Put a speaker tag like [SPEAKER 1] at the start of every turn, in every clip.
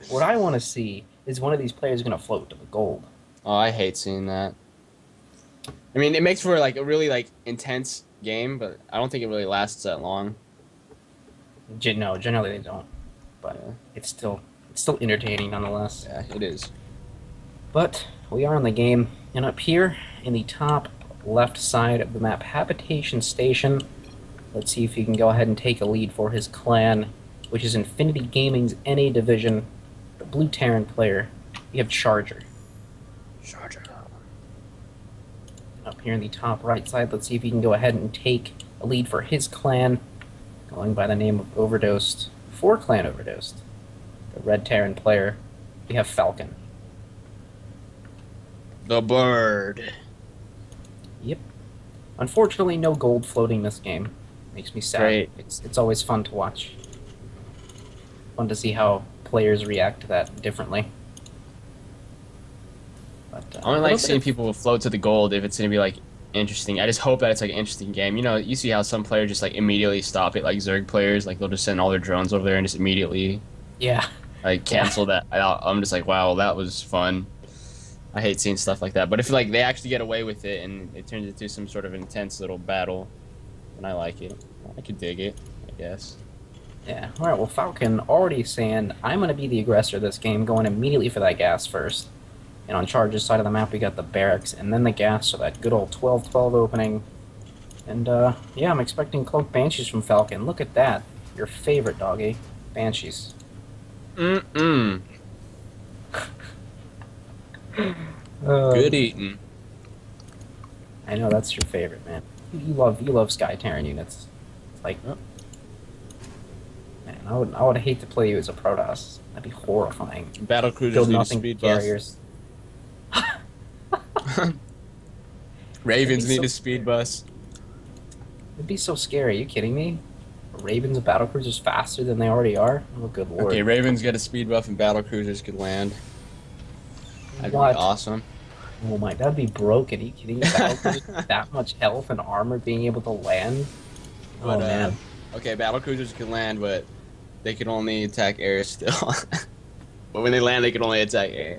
[SPEAKER 1] What I want to see is one of these players going to float to the gold.
[SPEAKER 2] Oh, I hate seeing that. I mean, it makes for like a really like intense game, but I don't think it really lasts that long.
[SPEAKER 1] No, generally they don't, but
[SPEAKER 2] Yeah,
[SPEAKER 1] it's still entertaining nonetheless.
[SPEAKER 2] yeah, it is.
[SPEAKER 1] But we are in the game, and up here in the top left side of the map, Habitation Station. Let's see if he can go ahead and take a lead for his clan, which is Infinity Gaming's NA division. The Blue Terran player. We have Charger.
[SPEAKER 2] Charger.
[SPEAKER 1] Up here in the top right side, let's see if he can go ahead and take a lead for his clan, going by the name of Overdosed. For Clan Overdosed, the Red Terran player, we have Falcon.
[SPEAKER 2] The bird.
[SPEAKER 1] Yep. Unfortunately, no gold floating this game. Makes me sad.
[SPEAKER 2] Great.
[SPEAKER 1] It's always fun to watch. Fun to see how players react to that differently. But
[SPEAKER 2] I only like seeing people float to the gold if it's gonna be like interesting. I just hope that it's like an interesting game. You know, you see how some players just like immediately stop it, like Zerg players, like they'll just send all their drones over there and just immediately
[SPEAKER 1] yeah,
[SPEAKER 2] like cancel that. I'm just like, wow, that was fun. I hate seeing stuff like that. But if like they actually get away with it and it turns into some sort of intense little battle, then I like it. I could dig it, I guess.
[SPEAKER 1] yeah. All right. Well, Falcon already saying I'm going to be the aggressor this game, going immediately for that gas first. And on Charge's side of the map, we got the barracks and then the gas, so that good old 12-12 opening. And yeah, I'm expecting cloaked banshees from Falcon. Look at that, your favorite doggy, banshees.
[SPEAKER 2] Mm-mm.
[SPEAKER 1] Uh,
[SPEAKER 2] Good eating.
[SPEAKER 1] I know that's your favorite, man. You love Sky Terran units. It's like,
[SPEAKER 2] Oh.
[SPEAKER 1] man, I would hate to play you as a Protoss. That'd be horrifying.
[SPEAKER 2] Battle cruisers
[SPEAKER 1] Build
[SPEAKER 2] need a
[SPEAKER 1] nothing
[SPEAKER 2] speed bus.
[SPEAKER 1] carriers.
[SPEAKER 2] Ravens
[SPEAKER 1] That'd be
[SPEAKER 2] need
[SPEAKER 1] so
[SPEAKER 2] a speed bus.
[SPEAKER 1] It'd be so scary. Are you kidding me? Ravens and battle cruisers faster than they already are? Oh, good lord.
[SPEAKER 2] Okay, Ravens get a speed buff and battle cruisers could land. That'd
[SPEAKER 1] What?
[SPEAKER 2] be awesome.
[SPEAKER 1] Oh my, that'd be broken. Are you kidding me? Battle cruisers with that much health and armor being able to land? Oh
[SPEAKER 2] But
[SPEAKER 1] man.
[SPEAKER 2] okay, battle cruisers can land, but they can only attack air still. But when they land, they can only attack air.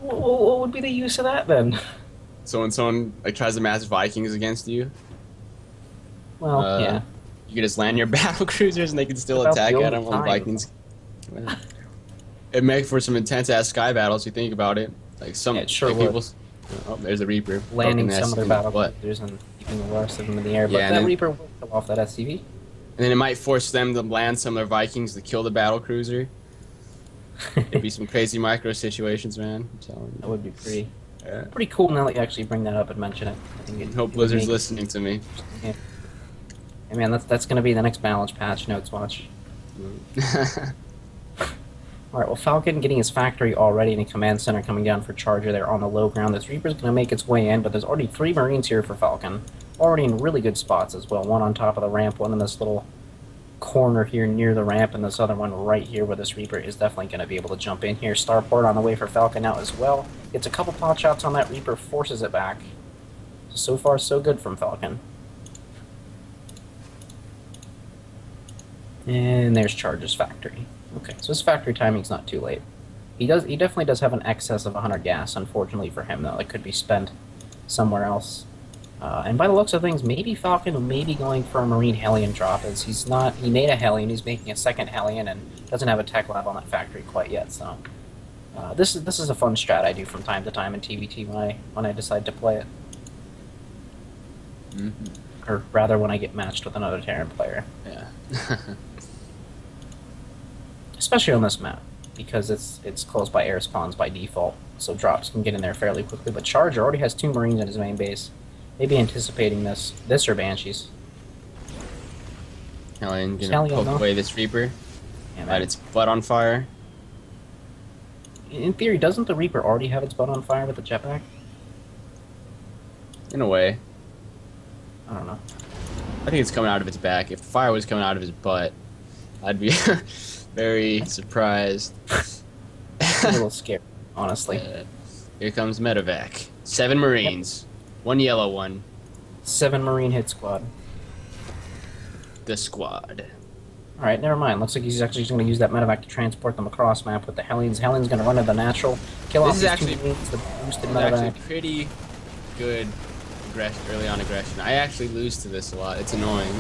[SPEAKER 1] What would be the use of that then?
[SPEAKER 2] So when someone like tries to match Vikings against you,
[SPEAKER 1] Well,
[SPEAKER 2] uh,
[SPEAKER 1] yeah.
[SPEAKER 2] you can just land your battle cruisers and they can still
[SPEAKER 1] About
[SPEAKER 2] attack
[SPEAKER 1] the
[SPEAKER 2] at
[SPEAKER 1] only
[SPEAKER 2] them when
[SPEAKER 1] time.
[SPEAKER 2] Vikings. It makes for some intense ass sky battles. You think about it, like some
[SPEAKER 1] Yeah, it sure
[SPEAKER 2] like
[SPEAKER 1] would.
[SPEAKER 2] people. Oh, there's a Reaper.
[SPEAKER 1] Landing
[SPEAKER 2] Poking
[SPEAKER 1] some of their
[SPEAKER 2] in
[SPEAKER 1] battle
[SPEAKER 2] butt.
[SPEAKER 1] cruisers and keeping the rest of them in the air. But
[SPEAKER 2] Yeah, and
[SPEAKER 1] that
[SPEAKER 2] then-
[SPEAKER 1] Reaper will kill off that SCV.
[SPEAKER 2] And then it might force them to land some of their Vikings to kill the battle cruiser. It'd be some crazy micro situations, man. I'm telling
[SPEAKER 1] That
[SPEAKER 2] you.
[SPEAKER 1] would be
[SPEAKER 2] Yeah.
[SPEAKER 1] pretty cool now that you actually bring that up and mention it. I think it,
[SPEAKER 2] Hope
[SPEAKER 1] it would
[SPEAKER 2] Blizzard's
[SPEAKER 1] make-
[SPEAKER 2] listening to me.
[SPEAKER 1] Yeah. Hey man, that's gonna be the next balance patch notes watch. Alright, well Falcon getting his factory already and a command center coming down for Charger there on the low ground. This Reaper's gonna make its way in, but there's already 3 Marines here for Falcon. Already in really good spots as well. One on top of the ramp, one in this little corner here near the ramp, and this other one right here where this Reaper is definitely going to be able to jump in here. Starport on the way for Falcon now as well. Gets a couple pot shots on that Reaper, forces it back. So far, so good from Falcon. And there's Charger's factory. Okay, so his factory timing's not too late. He definitely does have an excess of 100 gas, unfortunately for him, though. It could be spent somewhere else. And by the looks of things, maybe Falcon may be going for a Marine Hellion drop, as he made a Hellion, he's making a second Hellion, and doesn't have a tech lab on that factory quite yet, so... this is a fun strat I do from time to time in TVT when I decide to play it.
[SPEAKER 2] Mm-hmm.
[SPEAKER 1] Or rather, when I get matched with another Terran player.
[SPEAKER 2] Yeah.
[SPEAKER 1] Especially on this map, because it's close by air spawns by default, so drops can get in there fairly quickly. But Charger already has 2 Marines in his main base. Maybe anticipating this or Banshees.
[SPEAKER 2] Hellion gonna
[SPEAKER 1] Hellion,
[SPEAKER 2] poke
[SPEAKER 1] no?
[SPEAKER 2] away this Reaper,
[SPEAKER 1] Yeah,
[SPEAKER 2] light
[SPEAKER 1] man.
[SPEAKER 2] its butt on fire.
[SPEAKER 1] In theory, doesn't the Reaper already have its butt on fire with the jetpack?
[SPEAKER 2] In a way,
[SPEAKER 1] I don't know.
[SPEAKER 2] I think it's coming out of its back. If fire was coming out of his butt, I'd be very surprised.
[SPEAKER 1] A little scared, honestly.
[SPEAKER 2] Here comes Medevac. 7 Marines, 1 yellow one.
[SPEAKER 1] 7 Marine hit squad.
[SPEAKER 2] The squad.
[SPEAKER 1] Alright, never mind. Looks like he's actually just going to use that medevac to transport them across map with the Hellions. Hellions going to run to the natural, kill off
[SPEAKER 2] This is
[SPEAKER 1] these
[SPEAKER 2] actually-
[SPEAKER 1] two Marines, the boosted
[SPEAKER 2] It's actually
[SPEAKER 1] medevac.
[SPEAKER 2] pretty good aggression, early on aggression. I actually lose to this a lot. It's annoying.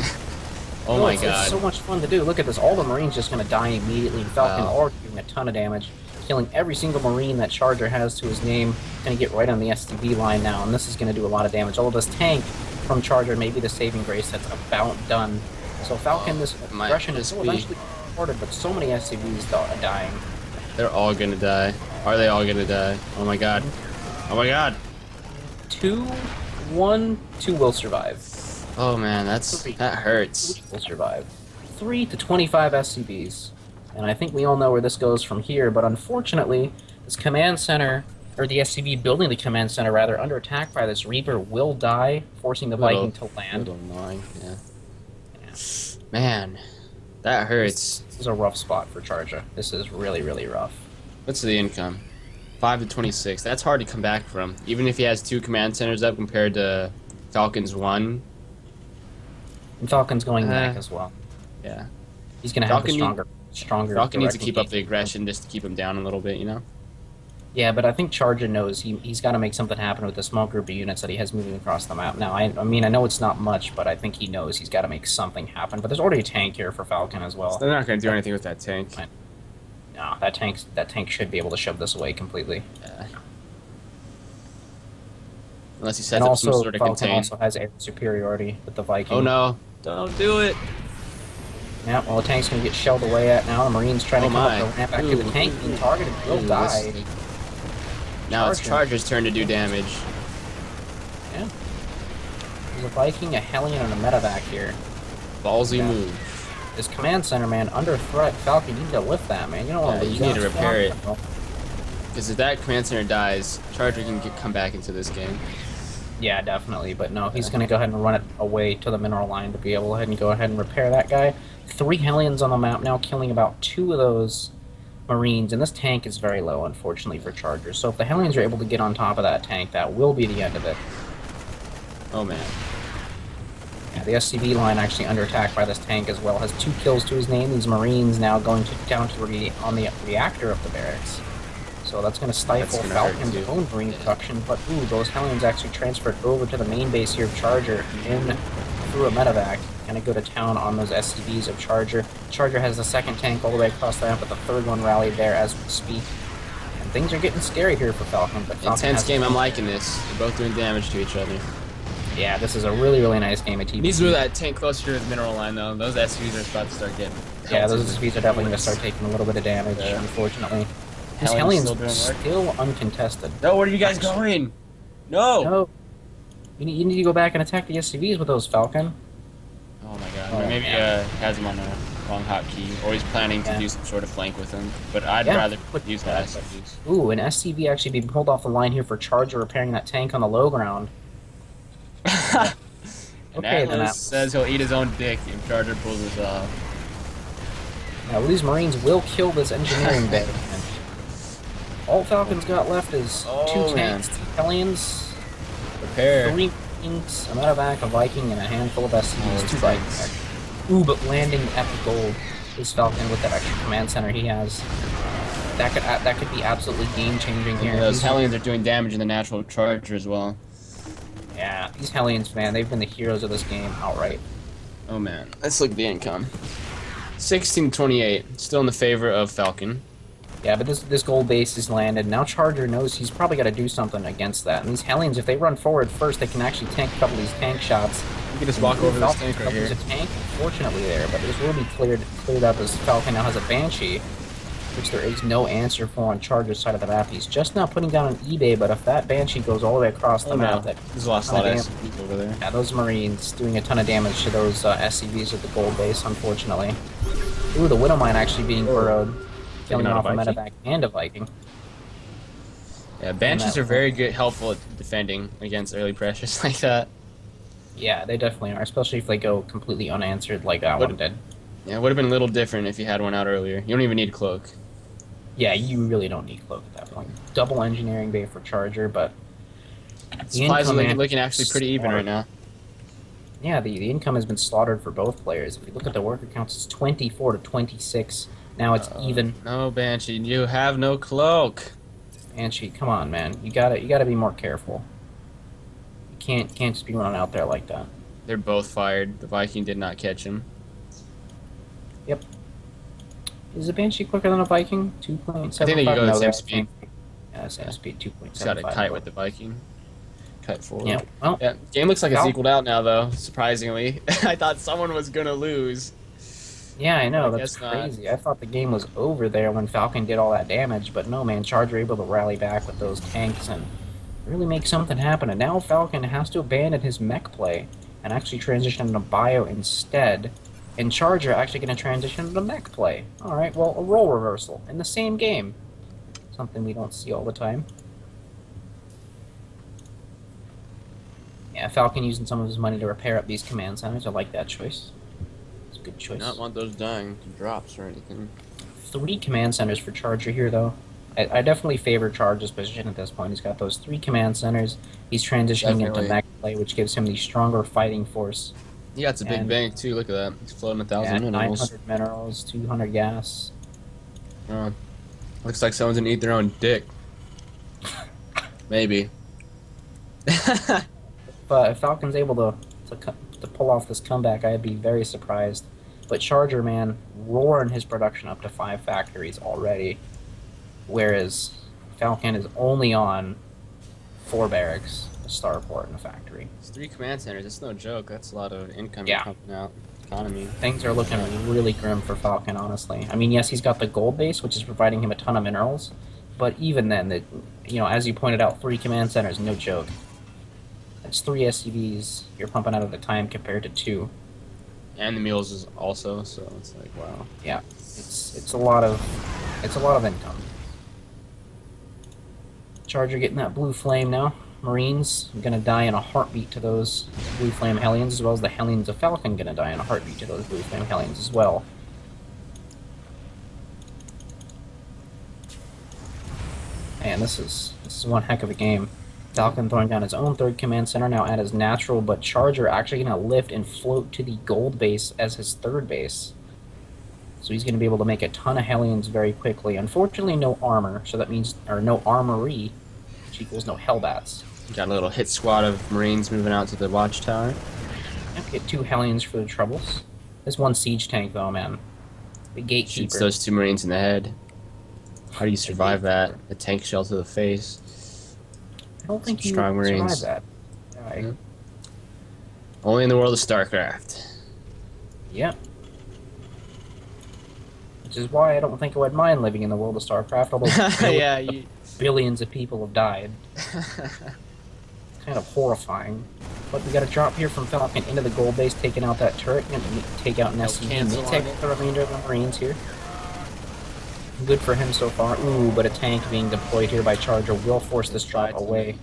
[SPEAKER 2] Oh
[SPEAKER 1] No,
[SPEAKER 2] my
[SPEAKER 1] it's
[SPEAKER 2] god.
[SPEAKER 1] so much fun to do. Look at this. All the Marines just going to die immediately. Falcon
[SPEAKER 2] Wow.
[SPEAKER 1] already doing a ton of damage, killing every single Marine that Charger has to his name. Going to get right on the STB line now, and this is going to do a lot of damage. Although this tank from Charger may be the saving grace that's about done. So Falcon, this
[SPEAKER 2] Might
[SPEAKER 1] aggression is
[SPEAKER 2] just
[SPEAKER 1] still
[SPEAKER 2] be-
[SPEAKER 1] eventually supported, but so many SCVs dying.
[SPEAKER 2] They're all gonna die. Are they all gonna die? Oh my god. Oh my god.
[SPEAKER 1] 2, 1, 2 will survive.
[SPEAKER 2] Oh man, that hurts.
[SPEAKER 1] 2 will survive. 3 to 25 SCVs. And I think we all know where this goes from here, but unfortunately, this command center, or the SCV building the command center rather, under attack by this Reaper will die, forcing the Viking to land.
[SPEAKER 2] Little annoying, yeah. Man, that hurts.
[SPEAKER 1] This is a rough spot for Charger. This is really, really rough.
[SPEAKER 2] What's the income? 5 to 26. That's hard to come back from. Even if he has 2 command centers up compared to Falcon's 1.
[SPEAKER 1] And Falcon's going back as well.
[SPEAKER 2] Yeah.
[SPEAKER 1] He's going to have the
[SPEAKER 2] Falcon
[SPEAKER 1] stronger.
[SPEAKER 2] Falcon needs to
[SPEAKER 1] direct
[SPEAKER 2] keep up the
[SPEAKER 1] engagement.
[SPEAKER 2] aggression just to keep him down a little bit, you know?
[SPEAKER 1] Yeah, but I think Charger knows he's got to make something happen with the small group of units that he has moving across the map. Now, I mean, I know it's not much, but I think he knows he's got to make something happen. But there's already a tank here for Falcon as well.
[SPEAKER 2] They're not going to do anything with that tank.
[SPEAKER 1] No, that tank should be able to shove this away completely.
[SPEAKER 2] Yeah. Unless he sets
[SPEAKER 1] And
[SPEAKER 2] up
[SPEAKER 1] also,
[SPEAKER 2] some sort of
[SPEAKER 1] Falcon
[SPEAKER 2] contain.
[SPEAKER 1] also has air superiority with the Viking.
[SPEAKER 2] Oh no. Don't do it.
[SPEAKER 1] Yeah, well, the tank's going to get shelled away at now. The Marines trying to come up the ramp. Actually, the tank being targeted will die.
[SPEAKER 2] Now it's Charger's turn to do damage.
[SPEAKER 1] Yeah. There's a Viking, a Hellion, and a medevac here.
[SPEAKER 2] Ballsy
[SPEAKER 1] Yeah.
[SPEAKER 2] move.
[SPEAKER 1] This command center, man, under threat. Falcon, you need to lift that, man. You don't want
[SPEAKER 2] Yeah,
[SPEAKER 1] to lose
[SPEAKER 2] you need
[SPEAKER 1] that
[SPEAKER 2] to repair
[SPEAKER 1] spot.
[SPEAKER 2] Because if that command center dies, Charger can come back into this game.
[SPEAKER 1] Yeah, definitely. But no, he's going to go ahead and run it away to the mineral line to be able to go ahead and repair that guy. 3 Hellions on the map now, killing about 2 of those Marines. And this tank is very low, unfortunately, for Chargers. So if the Hellions are able to get on top of that tank, that will be the end of it.
[SPEAKER 2] Oh man.
[SPEAKER 1] Yeah, the SCV line actually under attack by this tank as well. Has 2 kills to his name. These Marines now going down to on the reactor of the barracks. So that's going to stifle
[SPEAKER 2] That's gonna hurt,
[SPEAKER 1] Falcon's
[SPEAKER 2] too.
[SPEAKER 1] own Marine production. But ooh, those Hellions actually transferred over to the main base here of Charger in through a medevac. Going to go to town on those SCVs of Charger. Charger has the second tank all the way across the map, but the third one rallied there as we speak. And things are getting scary here for Falcon. But Falcon
[SPEAKER 2] Intense
[SPEAKER 1] has-
[SPEAKER 2] game, I'm liking this. They're both doing damage to each other.
[SPEAKER 1] Yeah, this is a really, really nice game of TVP.
[SPEAKER 2] Needs to move that tank closer to the mineral line though. Those SUVs are about to start getting.
[SPEAKER 1] Yeah, those SCVs are definitely going to start taking a little bit of damage,
[SPEAKER 2] Yeah.
[SPEAKER 1] unfortunately. These
[SPEAKER 2] Hellions
[SPEAKER 1] Hellions
[SPEAKER 2] still
[SPEAKER 1] are
[SPEAKER 2] doing work?
[SPEAKER 1] still uncontested.
[SPEAKER 2] No, where are you guys going? No!
[SPEAKER 1] No. You need to go back and attack the SCVs with those, Falcon.
[SPEAKER 2] Oh my god.
[SPEAKER 1] Oh,
[SPEAKER 2] Maybe
[SPEAKER 1] man.
[SPEAKER 2] has him on a wrong hotkey, or he's planning to
[SPEAKER 1] Yeah.
[SPEAKER 2] do some sort of flank with him. But I'd
[SPEAKER 1] Yeah,
[SPEAKER 2] rather
[SPEAKER 1] put
[SPEAKER 2] use the
[SPEAKER 1] that.
[SPEAKER 2] SUVs.
[SPEAKER 1] Ooh, an SCV actually being pulled off the line here for Charger repairing that tank on the low ground.
[SPEAKER 2] And
[SPEAKER 1] Okay, then
[SPEAKER 2] Atlas says he'll eat his own dick if Charger pulls this off.
[SPEAKER 1] Now, these Marines will kill this engineering bay. And all Falcon's got left is
[SPEAKER 2] Oh,
[SPEAKER 1] 2 tanks, 2 Hellions,
[SPEAKER 2] Prepare.
[SPEAKER 1] 3 Marines, a medevac, a Viking, and a handful of SCVs.
[SPEAKER 2] Oh,
[SPEAKER 1] 2
[SPEAKER 2] thanks.
[SPEAKER 1] Vikings. Ooh, but landing at the gold is Falcon with that extra command center he has. That could be absolutely game-changing here.
[SPEAKER 2] Yeah, those
[SPEAKER 1] These-
[SPEAKER 2] Hellions are doing damage in the natural Charger as well.
[SPEAKER 1] Yeah, these Hellions, man, they've been the heroes of this game outright.
[SPEAKER 2] Oh man. Let's look at the income. 16-28. Still in the favor of Falcon.
[SPEAKER 1] Yeah, but this gold base is landed. Now Charger knows he's probably got to do something against that. And these Hellions, if they run forward first, they can actually tank a couple of these tank shots.
[SPEAKER 2] You can just walk over this
[SPEAKER 1] Falcon's
[SPEAKER 2] tank right
[SPEAKER 1] covers
[SPEAKER 2] here.
[SPEAKER 1] a tank, unfortunately, there, but this will be cleared up as Falcon now has a Banshee, which there is no answer for on Charger's side of the map. He's just now putting down an eBay, but if that Banshee goes all the way across the
[SPEAKER 2] Oh
[SPEAKER 1] map,
[SPEAKER 2] no.
[SPEAKER 1] that
[SPEAKER 2] There's lost a lot of SUVs over there.
[SPEAKER 1] yeah, those Marines doing a ton of damage to those SCVs at the gold base, unfortunately. Ooh, the Widow Mine actually being burrowed, killing
[SPEAKER 2] out a
[SPEAKER 1] off a
[SPEAKER 2] Viking?
[SPEAKER 1] medevac and a Viking.
[SPEAKER 2] Yeah, Banshees
[SPEAKER 1] that
[SPEAKER 2] are very good, helpful at defending against early pressures like that.
[SPEAKER 1] Yeah, they definitely are, especially if they go completely unanswered like that
[SPEAKER 2] What-
[SPEAKER 1] one did.
[SPEAKER 2] Yeah, it would have been a little different if you had one out earlier. You don't even need cloak.
[SPEAKER 1] Yeah, you really don't need cloak at that point. Double engineering bay for Charger, but the
[SPEAKER 2] Supplies are
[SPEAKER 1] income
[SPEAKER 2] looking actually pretty even right now.
[SPEAKER 1] Yeah, the income has been slaughtered for both players. If you look at the worker counts, it's 24 to 26. Now it's even.
[SPEAKER 2] No, Banshee, you have no cloak.
[SPEAKER 1] And she, come on, man, you gotta be more careful. You can't just be running out there like that.
[SPEAKER 2] They're both fired. The Viking did not catch him.
[SPEAKER 1] Yep. Is a Banshee quicker than a Viking?
[SPEAKER 2] I
[SPEAKER 1] 2.75?
[SPEAKER 2] think they can go
[SPEAKER 1] No,
[SPEAKER 2] the
[SPEAKER 1] they're
[SPEAKER 2] same speed.
[SPEAKER 1] Yeah, same speed, 2.75.
[SPEAKER 2] Just got a kite with the Viking. Kite forward.
[SPEAKER 1] Yeah, well,
[SPEAKER 2] Yeah, game looks like it's
[SPEAKER 1] Val-
[SPEAKER 2] equaled out now, though. Surprisingly, I thought someone was gonna lose.
[SPEAKER 1] yeah, I know,
[SPEAKER 2] I
[SPEAKER 1] that's
[SPEAKER 2] guess not.
[SPEAKER 1] crazy. I thought the game was over there when Falcon did all that damage, but no, man, Charger able to rally back with those tanks and really make something happen. And now Falcon has to abandon his mech play and actually transition into bio instead. And Charger actually going to transition into mech play. Alright, well, a role reversal in the same game. Something we don't see all the time. Yeah, Falcon using some of his money to repair up these command centers. I like that choice. It's a good
[SPEAKER 2] Do
[SPEAKER 1] choice.
[SPEAKER 2] not want those dying to drops or anything.
[SPEAKER 1] 3 command centers for Charger here, though. I definitely favor Charger's position at this point. He's got those 3 command centers. He's transitioning
[SPEAKER 2] Definitely.
[SPEAKER 1] into mech play, which gives him the stronger fighting force.
[SPEAKER 2] Yeah, it's a big
[SPEAKER 1] And-
[SPEAKER 2] bank too. Look at that. He's floating 1,000
[SPEAKER 1] And
[SPEAKER 2] minerals.
[SPEAKER 1] 900 minerals, 200 gas.
[SPEAKER 2] Looks like someone's gonna eat their own dick. Maybe.
[SPEAKER 1] But if Falcon's able to pull off this comeback, I'd be very surprised. But Charger, man, roaring his production up to 5 factories already, whereas Falcon is only on 4 barracks, a starport, and a factory.
[SPEAKER 2] It's 3 command centers. That's no joke. That's a lot of income
[SPEAKER 1] Yeah.
[SPEAKER 2] pumping out. Economy.
[SPEAKER 1] Things are looking really grim for Falcon, honestly. I mean, yes, he's got the gold base, which is providing him a ton of minerals, but even then, as you pointed out, 3 command centers, no joke. That's 3 SCVs you're pumping out at a time compared to 2.
[SPEAKER 2] And the meals is also, so it's like wow.
[SPEAKER 1] Yeah, it's a lot of income. Charger getting that blue flame now. Marines gonna die in a heartbeat to those blue flame Hellions, as well as the Hellions of Falcon gonna die in a heartbeat to those blue flame Hellions as well. Man, this is one heck of a game. Falcon throwing down his own 3rd command center now at his natural, but Charger actually gonna lift and float to the gold base as his 3rd base. So he's going to be able to make a ton of Hellions very quickly. Unfortunately, no armor, so that means, or no armory, which equals no Hellbats.
[SPEAKER 2] Got a little hit squad of Marines moving out to the watchtower.
[SPEAKER 1] Get 2 Hellions for the troubles. This 1 siege tank, though, man. The
[SPEAKER 2] Shoots
[SPEAKER 1] gatekeeper.
[SPEAKER 2] those 2 Marines in the head. How do you survive that? A tank shell to the face.
[SPEAKER 1] I don't think you
[SPEAKER 2] Strong Marines.
[SPEAKER 1] survive that. Right.
[SPEAKER 2] Yeah. Only in the world of StarCraft.
[SPEAKER 1] Yep. Which is why I don't think I would mind living in the world of StarCraft, although
[SPEAKER 2] Yeah, you...
[SPEAKER 1] billions of people have died. Kind of horrifying. But we got a drop here from Falcon into the gold base, taking out that turret, and take out an SCV.
[SPEAKER 2] cancel
[SPEAKER 1] Take
[SPEAKER 2] on it.
[SPEAKER 1] the remainder of the Marines here. Good for him so far. Ooh, but a tank being deployed here by Charger will force this drop away.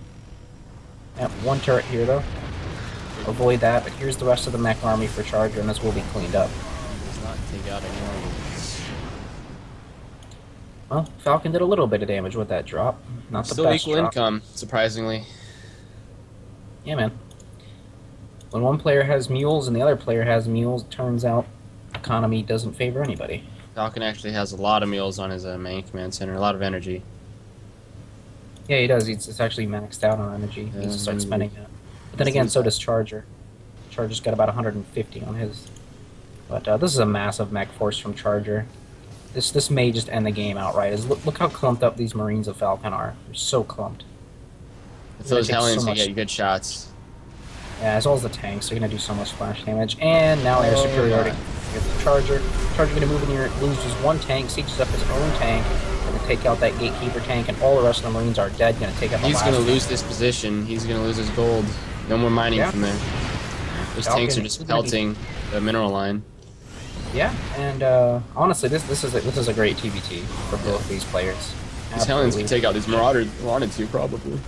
[SPEAKER 1] Yep, 1 turret here though. Avoid that, but here's the rest of the mech army for Charger, and this will be cleaned up.
[SPEAKER 2] Does not take out anyone.
[SPEAKER 1] Well, Falcon did a little bit of damage with that drop. Not the
[SPEAKER 2] Still
[SPEAKER 1] best
[SPEAKER 2] equal
[SPEAKER 1] drop.
[SPEAKER 2] income, surprisingly.
[SPEAKER 1] Yeah, man. When one player has mules and the other player has mules, it turns out economy doesn't favor anybody.
[SPEAKER 2] Falcon actually has a lot of meals on his main command center, a lot of energy.
[SPEAKER 1] Yeah, he does. It's actually maxed out on energy. He needs to start spending that. But then again, so does Charger. Charger's got about 150 on his. But this is a massive mech force from Charger. This may just end the game outright. Look how clumped up these Marines of Falcon are. They're so clumped.
[SPEAKER 2] If
[SPEAKER 1] They're gonna
[SPEAKER 2] those
[SPEAKER 1] take
[SPEAKER 2] Hellions
[SPEAKER 1] so
[SPEAKER 2] can
[SPEAKER 1] much-
[SPEAKER 2] get good shots.
[SPEAKER 1] Yeah, as well as the tanks. They're going to do so much splash damage. And now air superiority. Here's the Charger. Charger going to move in here, loses 1 tank, sieges up his own tank, going to take out that gatekeeper tank, and all the rest of the Marines are dead. Going to take out the
[SPEAKER 2] He's
[SPEAKER 1] last
[SPEAKER 2] going to
[SPEAKER 1] tank.
[SPEAKER 2] lose this position. He's going to lose his gold. No more mining
[SPEAKER 1] Yeah.
[SPEAKER 2] from there. Those
[SPEAKER 1] Falcon
[SPEAKER 2] tanks are just
[SPEAKER 1] is gonna be-
[SPEAKER 2] pelting the mineral line.
[SPEAKER 1] Yeah, and honestly, this is a great TBT for both these players.
[SPEAKER 2] These Hellions
[SPEAKER 1] Absolutely.
[SPEAKER 2] can take out these Marauders if they wanted to, probably.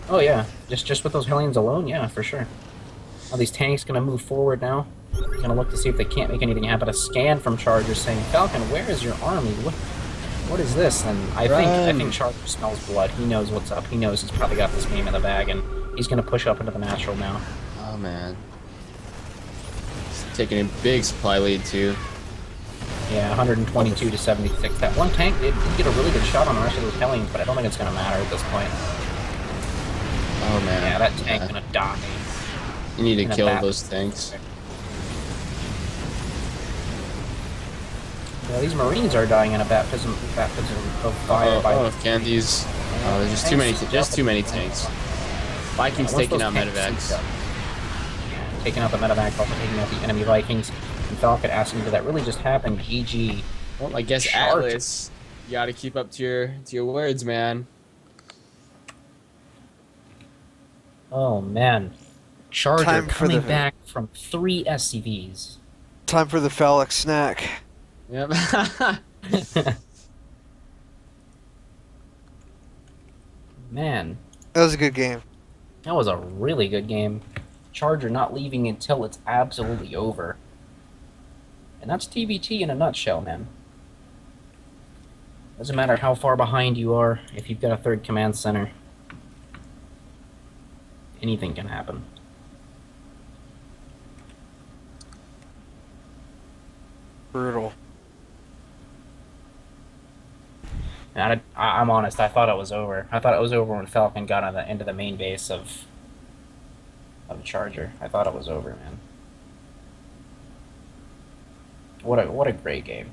[SPEAKER 1] Oh yeah, just with those Hellions alone, yeah, for sure. Now these tanks gonna move forward now. Gonna look to see if they can't make anything happen. A scan from Charger saying, "Falcon, where is your army? What is this?" And I
[SPEAKER 2] Run.
[SPEAKER 1] think Charger smells blood. He knows what's up. He knows he's probably got this game in the bag, and he's gonna push up into the natural now.
[SPEAKER 2] Oh, man. taking a big supply lead too.
[SPEAKER 1] Yeah, 122 to 76. That one tank did get a really good shot on the rest of those Hellions, but I don't think it's going to matter at this point.
[SPEAKER 2] Oh man.
[SPEAKER 1] Yeah, that tank's going to die.
[SPEAKER 2] You need to
[SPEAKER 1] in a
[SPEAKER 2] kill
[SPEAKER 1] bat.
[SPEAKER 2] those tanks.
[SPEAKER 1] Yeah, these Marines are dying in a baptism of fire.
[SPEAKER 2] Candies. Oh, there's just too many. Just too many tanks. Vikings
[SPEAKER 1] Once
[SPEAKER 2] taking
[SPEAKER 1] those
[SPEAKER 2] out
[SPEAKER 1] tanks
[SPEAKER 2] medevacs.
[SPEAKER 1] sync up, yeah, taking out the medevac, also taking out the enemy Vikings. And Falcon asking, did that really just happen? GG.
[SPEAKER 2] Well, I guess
[SPEAKER 1] Charge.
[SPEAKER 2] Atlas. You got to keep up to your words, man.
[SPEAKER 1] Oh man, Charger
[SPEAKER 3] Time for
[SPEAKER 1] coming
[SPEAKER 3] the-
[SPEAKER 1] back from 3 SCVs.
[SPEAKER 3] Time for the phallic snack.
[SPEAKER 2] Yep.
[SPEAKER 1] Man,
[SPEAKER 3] That was a good game.
[SPEAKER 1] that was a really good game. Charger not leaving until it's absolutely over. And that's TBT in a nutshell, man. Doesn't matter how far behind you are, if you've got a third command center. Anything can happen.
[SPEAKER 3] Brutal.
[SPEAKER 1] And I'm honest, I thought it was over. I thought it was over when Falcon got on into the main base of Charger. I thought it was over, man. What a great game.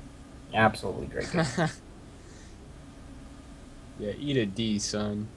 [SPEAKER 1] Absolutely great game.
[SPEAKER 2] Yeah, eat a D, son.